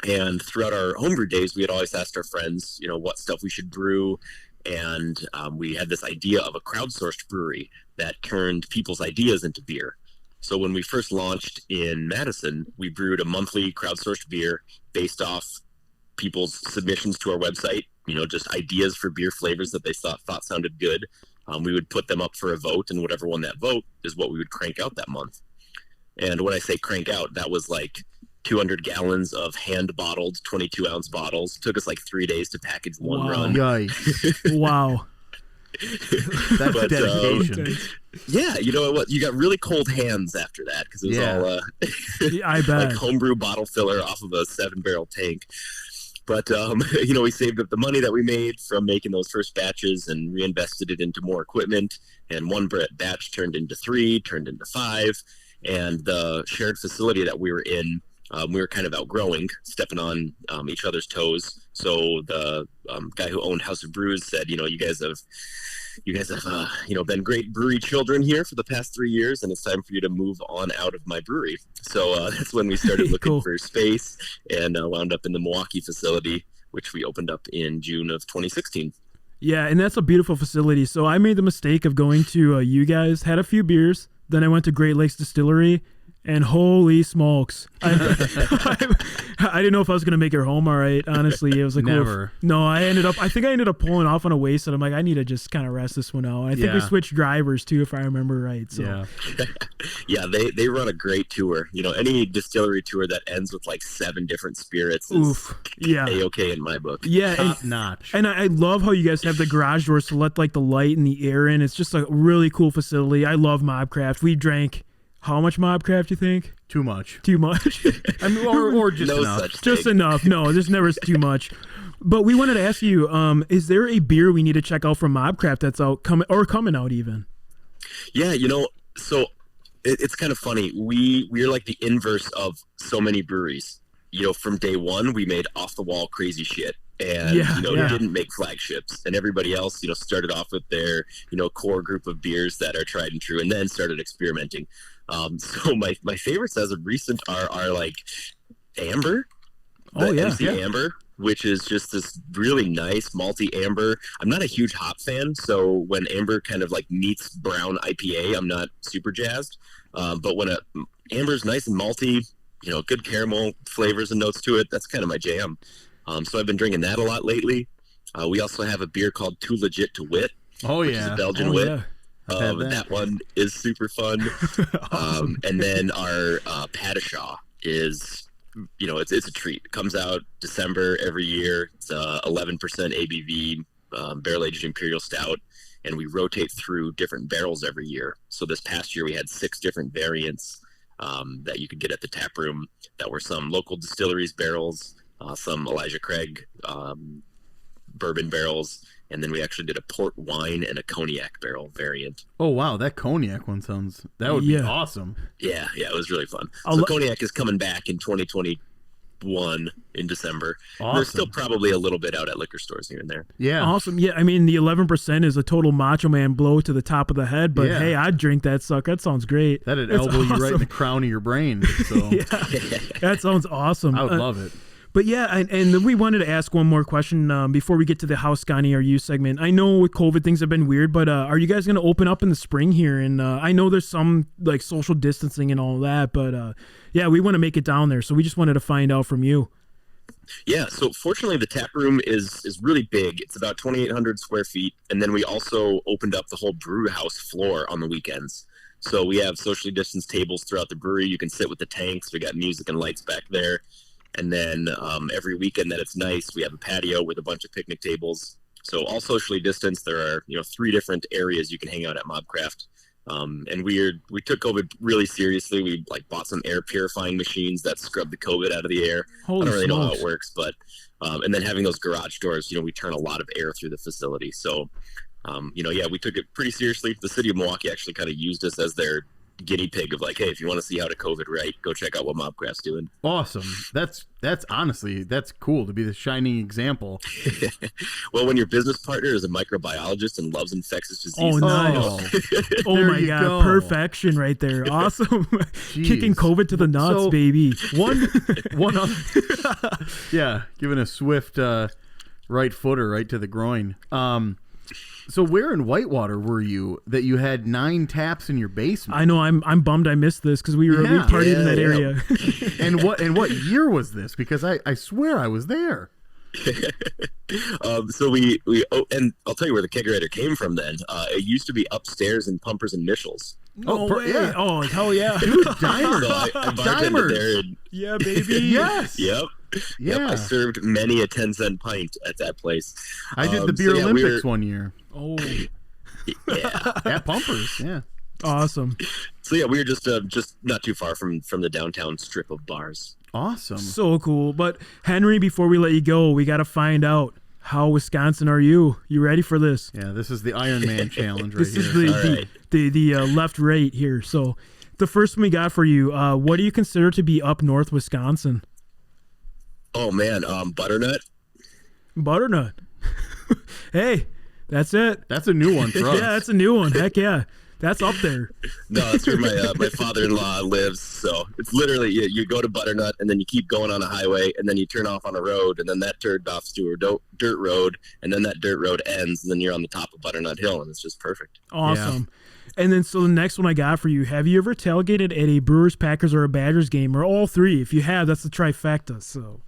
And throughout our homebrew days, we had always asked our friends, what stuff we should brew. And we had this idea of a crowdsourced brewery that turned people's ideas into beer. So when we first launched in Madison, we brewed a monthly crowdsourced beer based off people's submissions to our website, just ideas for beer flavors that they thought sounded good. We would put them up for a vote, and whatever won that vote is what we would crank out that month. And when I say crank out, that was like 200 gallons of hand-bottled 22-ounce bottles. It took us like 3 days to package one run. Yikes. Wow. That's But, dedication. Yeah, you know what? You got really cold hands after that because it was all Yeah, I bet. like homebrew bottle filler off of a 7-barrel tank. But, we saved up the money that we made from making those first batches and reinvested it into more equipment. And one batch turned into 3, turned into 5. And the shared facility that we were in, we were kind of outgrowing, stepping on each other's toes. So the guy who owned House of Brews said, you guys have been great brewery children here for the past 3 years, and it's time for you to move on out of my brewery. So that's when we started looking Cool. for space and wound up in the Milwaukee facility, which we opened up in June of 2016. Yeah, and that's a beautiful facility. So I made the mistake of going to you guys, had a few beers, then I went to Great Lakes Distillery, and holy smokes. I didn't know if I was going to make it home all right, honestly. It was like, Never. No, I think I ended up pulling off on a waste, and I'm like, I need to just kind of rest this one out. I think we Yeah. switched drivers, too, if I remember right. So. Yeah. Yeah, they run a great tour. Any distillery tour that ends with like 7 different spirits is Oof. Yeah. A-okay in my book. Yeah, Top notch. and I love how you guys have the garage doors to let like the light and the air in. It's just a really cool facility. I love MobCraft. We drank how much MobCraft, you think? Too much. Too much? I mean, or just No enough. such Just thing. enough. No, there's never too much. But we wanted to ask you, is there a beer we need to check out from MobCraft that's coming out even? Yeah, so it's kind of funny. We're like the inverse of so many breweries. From day one, we made off-the-wall crazy shit. And, didn't make flagships. And everybody else, started off with their, core group of beers that are tried and true, and then started experimenting. So my favorites as of recent are like Amber. MC Amber, which is just this really nice malty amber. I'm not a huge hop fan, so when amber kind of like meets brown IPA, I'm not super jazzed. But when amber's nice and malty, good caramel flavors and notes to it, that's kind of my jam. So I've been drinking that a lot lately. We also have a beer called Too Legit to Wit. Oh, which is a Belgian wit. Yeah. I've had that. That one is super fun. Awesome. And then our Padishaw is, it's a treat. It comes out December every year. It's 11% ABV barrel aged imperial stout, and we rotate through different barrels every year. So this past year we had 6 different variants that you could get at the tap room that were some local distilleries barrels, some Elijah Craig bourbon barrels, and then we actually did a port wine and a cognac barrel variant. Oh, wow. That cognac one that would be Yeah. awesome. Yeah, it was really fun. So cognac is coming back in 2021 one in December. Awesome. There's still probably a little bit out at liquor stores here and there. Yeah. Awesome. Yeah, I mean, the 11% is a total Macho Man blow to the top of the head, but hey, I'd drink that sucker. That sounds great. That'd elbow you right in the crown of your brain. So that sounds awesome. I would love it. But yeah, and then we wanted to ask one more question before we get to the How Scotty Are You segment. I know with COVID things have been weird, but are you guys going to open up in the spring here? And I know there's some like social distancing and all that, but yeah, we want to make it down there. So we just wanted to find out from you. Yeah, so fortunately the tap room is really big. It's about 2,800 square feet. And then we also opened up the whole brew house floor on the weekends. So we have socially distanced tables throughout the brewery. You can sit with the tanks. We got music and lights back there. And then every weekend that it's nice, we have a patio with a bunch of picnic tables. So all socially distanced. There are 3 different areas you can hang out at MobCraft. And we took COVID really seriously. We bought some air purifying machines that scrub the COVID out of the air. Holy I don't really know how smokes. it works, but and then having those garage doors, we turn a lot of air through the facility. So we took it pretty seriously. The city of Milwaukee actually kind of used us as their guinea pig of hey, if you want to see how to COVID right, go check out what MobCraft's doing. Awesome. That's honestly, that's cool to be the shining example. Well, when your business partner is a microbiologist and loves infectious disease. Oh, nice. Oh my God. Go. Perfection right there. Awesome. Kicking COVID to the nuts, So, baby. One other, yeah, giving a swift right footer right to the groin. So where in Whitewater were you that you had 9 taps in your basement? I know. I'm bummed I missed this because we partied in that area. And what year was this? Because I swear I was there. So we and I'll tell you where the kegerator came from then. It used to be upstairs in Pumpers and Michel's. No way. Yeah. Oh, hell yeah. Dude, Dimers. So I bartended there. And, Yeah, baby. Yes. yep. Yeah. Yep, I served many a 10-cent pint at that place. I did the Beer Olympics one year. Oh, Yeah. At Pumpers, yeah. awesome. So yeah, we were just not too far from the downtown strip of bars. Awesome. So cool. But Henry, before we let you go, we got to find out, how Wisconsin are you? You ready for this? Yeah, this is the Iron Man challenge right This here. is the left right here. So the first one we got for you, what do you consider to be up north Wisconsin? Oh man, butternut. Butternut. Hey, that's it. That's a new one for us. Yeah, that's a new one. Heck yeah. That's up there. No, that's where my father-in-law lives. So it's literally you go to Butternut and then you keep going on a highway and then you turn off on a road and then that turned off to a dirt road and then that dirt road ends and then you're on the top of Butternut Hill and it's just perfect. Awesome. Yeah. And then so the next one I got for you, have you ever tailgated at a Brewers, Packers, or a Badgers game, or all 3? If you have, that's the trifecta. So.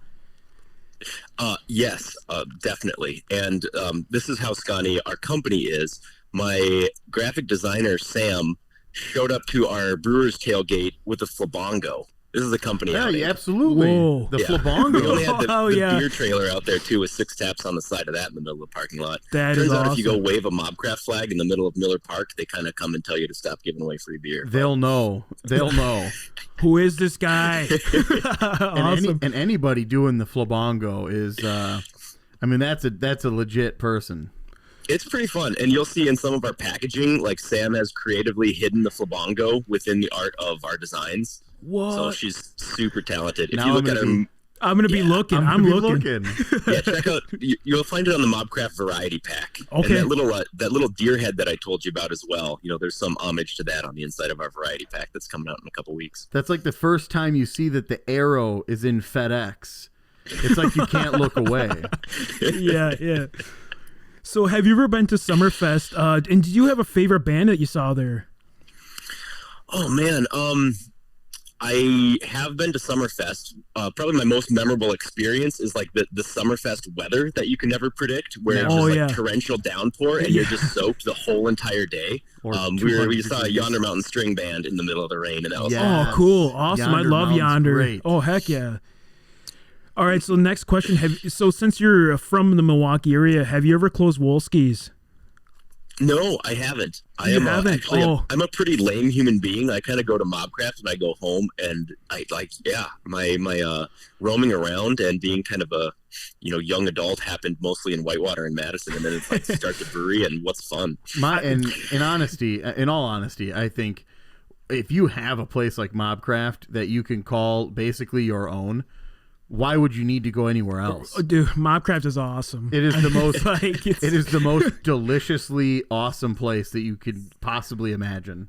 Yes, definitely. And this is how Scotty, our company is. My graphic designer, Sam, showed up to our Brewers tailgate with a Flabongo. This is a company. Yeah, absolutely. Whoa. The We Flabongo. only had the beer trailer out there, too, with 6 taps on the side of that in the middle of the parking lot. That Turns is out awesome. if you go wave a MobCraft flag in the middle of Miller Park, they kind of come and tell you to stop giving away free beer. They'll know. They'll know. Who is this guy? Awesome. And anybody doing the Flabongo is, that's a legit person. It's pretty fun, and you'll see in some of our packaging, Sam has creatively hidden the Flabongo within the art of our designs. What? So she's super talented. If Now you look I'm at gonna her, be- I'm going to be looking. I'm looking. yeah, check out. You'll find it on the MobCraft variety pack. Okay. And that little deer head that I told you about as well. There's some homage to that on the inside of our variety pack that's coming out in a couple weeks. That's like the first time you see that the arrow is in FedEx. It's like you can't look away. Yeah. So have you ever been to Summerfest? And did you have a favorite band that you saw there? Oh man, I have been to Summerfest. Probably my most memorable experience is the Summerfest weather that you can never predict, where it's just torrential downpour and you're just soaked the whole entire day. We saw a Yonder Mountain String Band in the middle of the rain, and that was Oh, cool, awesome! Yonder I love Mountain's Yonder. great. Oh, heck yeah! All right, so next question: so since you're from the Milwaukee area, have you ever closed Wolski's? No, I haven't. You haven't? Actually, Oh. I'm a pretty lame human being. I kind of go to MobCraft and I go home and my roaming around and being kind of a young adult happened mostly in Whitewater and Madison, and then it's to start the brewery and what's fun. In all honesty, I think if you have a place like MobCraft that you can call basically your own, why would you need to go anywhere else? Oh, dude, MobCraft is awesome. It is the most it is the most deliciously awesome place that you could possibly imagine.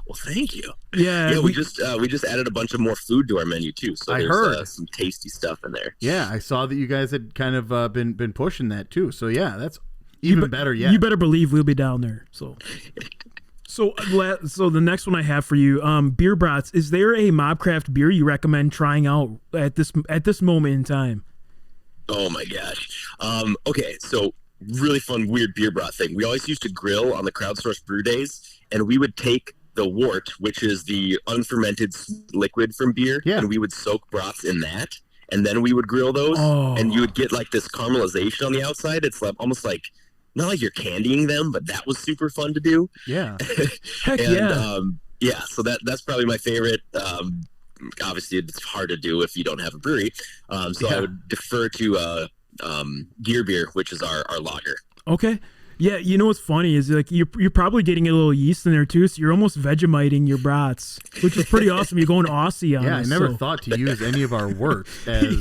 Well, thank you. Yeah, we just added a bunch of more food to our menu too. So I there's heard some tasty stuff in there. Yeah, I saw that you guys had kind of been pushing that too. So yeah, that's even better yet. You better believe we'll be down there. So the next one I have for you, beer brats. Is there a MobCraft beer you recommend trying out at this moment in time? Oh my gosh. Okay, so really fun, weird beer brat thing. We always used to grill on the crowdsourced brew days, and we would take the wort, which is the unfermented liquid from beer, and we would soak broths in that, and then we would grill those, and you would get like this caramelization on the outside. It's like almost like, not like you're candying them, but that was super fun to do. Yeah. Heck yeah. So that's probably my favorite. Obviously, it's hard to do if you don't have a brewery. So I would defer to Gear Beer, which is our lager. Okay. Yeah, you know what's funny is like you're probably getting a little yeast in there too, so you're almost Vegemiting your brats, which is pretty awesome. You're going Aussie on us. I never thought to use any of our wort as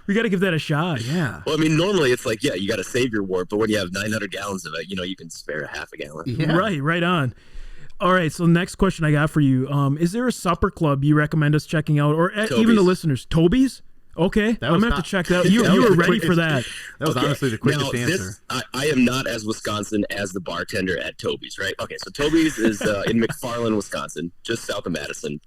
we got to give that a shot. Yeah. Well, I mean, normally it's like, you got to save your wort, but when you have 900 gallons of it, you can spare a half a gallon. Yeah. Right on. All right, so next question I got for you. Is there a supper club you recommend us checking out, or even the listeners? Toby's? Okay, I'm going to have to check that out. You were ready for that. That was honestly the quickest answer. I am not as Wisconsin as the bartender at Toby's, right? Okay, so Toby's is in McFarland, Wisconsin, just south of Madison.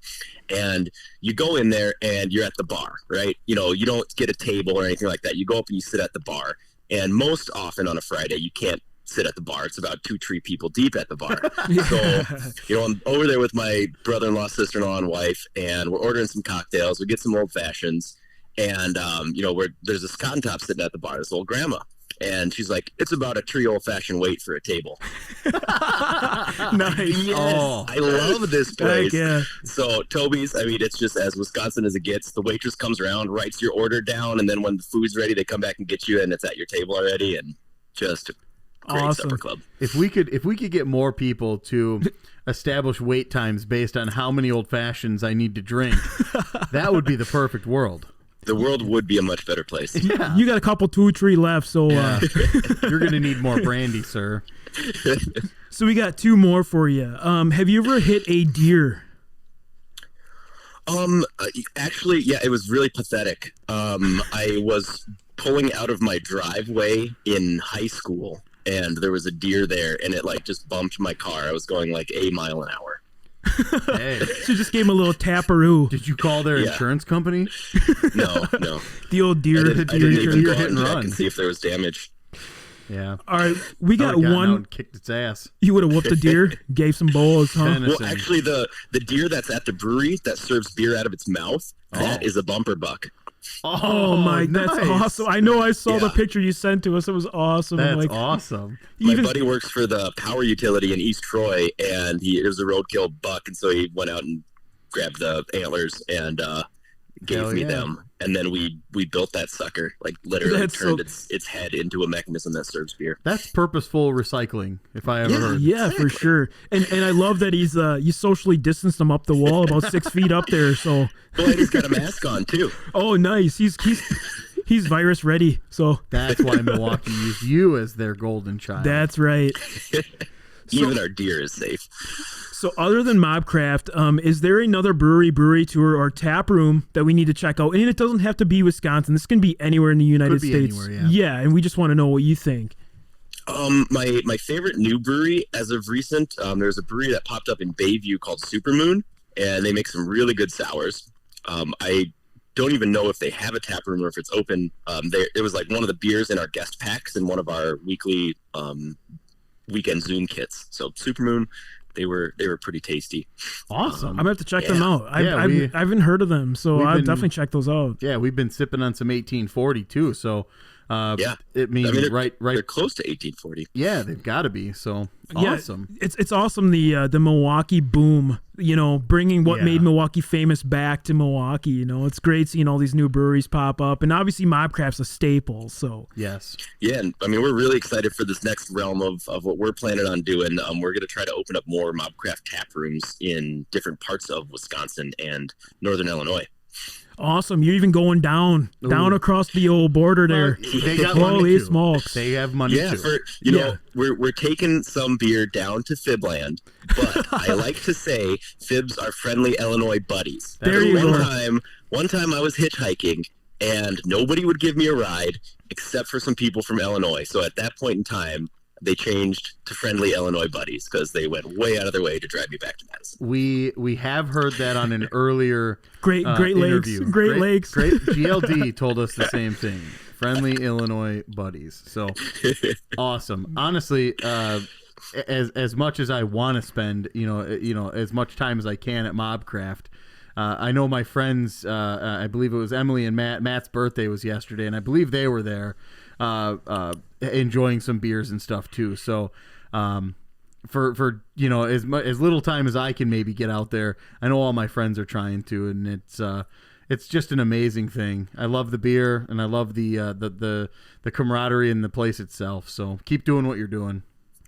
And you go in there and you're at the bar, right? You don't get a table or anything like that. You go up and you sit at the bar. And most often on a Friday, you can't sit at the bar. It's about 2-3 people deep at the bar. So, I'm over there with my brother-in-law, sister-in-law, and wife, and we're ordering some cocktails. We get some old fashions. And, there's this cotton top sitting at the bar, this old grandma. And she's like, it's about a 3 old-fashioned wait for a table. Nice. Yes, I love this place. Yeah. So Toby's, it's just as Wisconsin as it gets. The waitress comes around, writes your order down, and then when the food's ready, they come back and get you, and it's at your table already. And just great awesome supper club. If we could get more people to establish wait times based on how many old-fashions I need to drink, that would be the perfect world. The world would be a much better place. Yeah. You got a couple 2-3 left, so you're gonna need more brandy, sir. So we got 2 more for you. Have you ever hit a deer? Actually, yeah, it was really pathetic. I was pulling out of my driveway in high school, and there was a deer there, and it just bumped my car. I was going 1 mile an hour. Hey. She just gave him a little taparoo. Did you call their insurance company? No. The old deer. I didn't even go hit and run and see if there was damage. Yeah. All right, we got one. Out and kicked its ass. You would have whooped a deer, gave some balls, huh? Well, actually, the deer that's at the brewery that serves beer out of its mouth, that is a bumper buck. Oh my, that's awesome. I know I saw the picture you sent to us. It was awesome. That's awesome. My buddy works for the power utility in East Troy, and it was a roadkill buck, and so he went out and grabbed the antlers and gave me them. And then we built that sucker, literally turned its head into a mechanism that serves beer. That's purposeful recycling, if I ever heard. Yeah, exactly. For sure. And I love that you socially distanced him up the wall about 6 feet up there. So well, and he's got a mask on too. Oh, nice. He's virus ready. So that's why Milwaukee used you as their golden child. That's right. Even our deer is safe. So other than MobCraft, is there another brewery tour, or tap room that we need to check out? And it doesn't have to be Wisconsin. This can be anywhere in the United States. Anywhere, yeah, and we just want to know what you think. My favorite new brewery as of recent, there's a brewery that popped up in Bayview called Supermoon, and they make some really good sours. I don't even know if they have a tap room or if it's open. It was one of the beers in our guest packs in one of our weekly weekend Zoom kits. So Supermoon, they were pretty tasty. Awesome. I'm gonna have to check them out. I haven't heard of them, so I'll definitely check those out. Yeah, we've been sipping on some 1840 too. So it means right. They're close to 1840. Yeah, they've got to be. So awesome. Yeah, it's awesome. The Milwaukee boom. Bringing what made Milwaukee famous back to Milwaukee. It's great seeing all these new breweries pop up, and obviously MobCraft's a staple. So yes, yeah, and we're really excited for this next realm of what we're planning on doing. We're going to try to open up more MobCraft tap rooms in different parts of Wisconsin and Northern Illinois. Awesome. You're even going down across the old border there. They got Holy smokes. They have money too. You know, we're taking some beer down to Fibland, but I like to say Fibs are friendly Illinois buddies. There you go. One time I was hitchhiking, and nobody would give me a ride except for some people from Illinois. So at that point in time, they changed to friendly Illinois buddies because they went way out of their way to drive me back to Madison. We have heard that on an earlier Great interview. Great Lakes. Great GLD told us the same thing. Friendly Illinois buddies. So awesome. Honestly, as much as I want to spend, as much time as I can at MobCraft. I know my friends. I believe it was Emily and Matt. Matt's birthday was yesterday, and I believe they were there. Enjoying some beers and stuff too. So, for as little time as I can maybe get out there, I know all my friends are trying to, and it's just an amazing thing. I love the beer, and I love the camaraderie in the place itself. So keep doing what you're doing.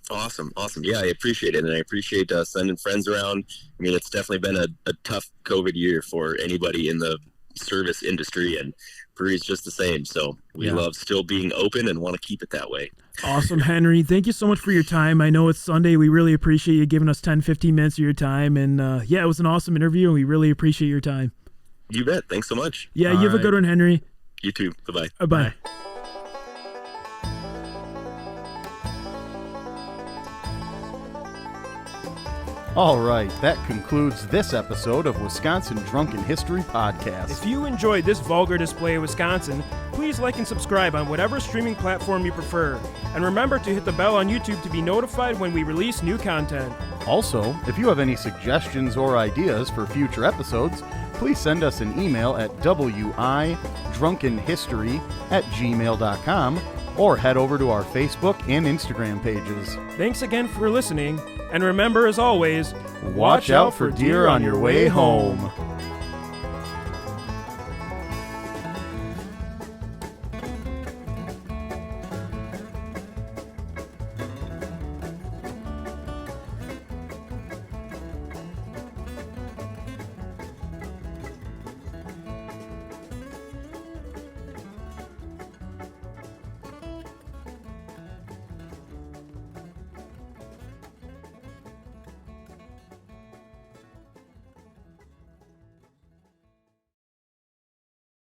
Awesome. Yeah, I appreciate it, and I appreciate sending friends around. I mean, it's definitely been a tough COVID year for anybody in the service industry, and brewery's just the same. So we love still being open and want to keep it that way. Awesome, Henry. Thank you so much for your time. I know it's Sunday. We really appreciate you giving us 10-15 minutes of your time. And it was an awesome interview, and we really appreciate your time. You bet. Thanks so much. Yeah, you have a good one, Henry. You too. Bye-bye. Bye-bye. All right, that concludes this episode of Wisconsin Drunken History Podcast. If you enjoyed this vulgar display of Wisconsin, please like and subscribe on whatever streaming platform you prefer. And remember to hit the bell on YouTube to be notified when we release new content. Also, if you have any suggestions or ideas for future episodes, please send us an email at widrunkenhistory@gmail.com or head over to our Facebook and Instagram pages. Thanks again for listening, and remember, as always, watch out for deer on your way home.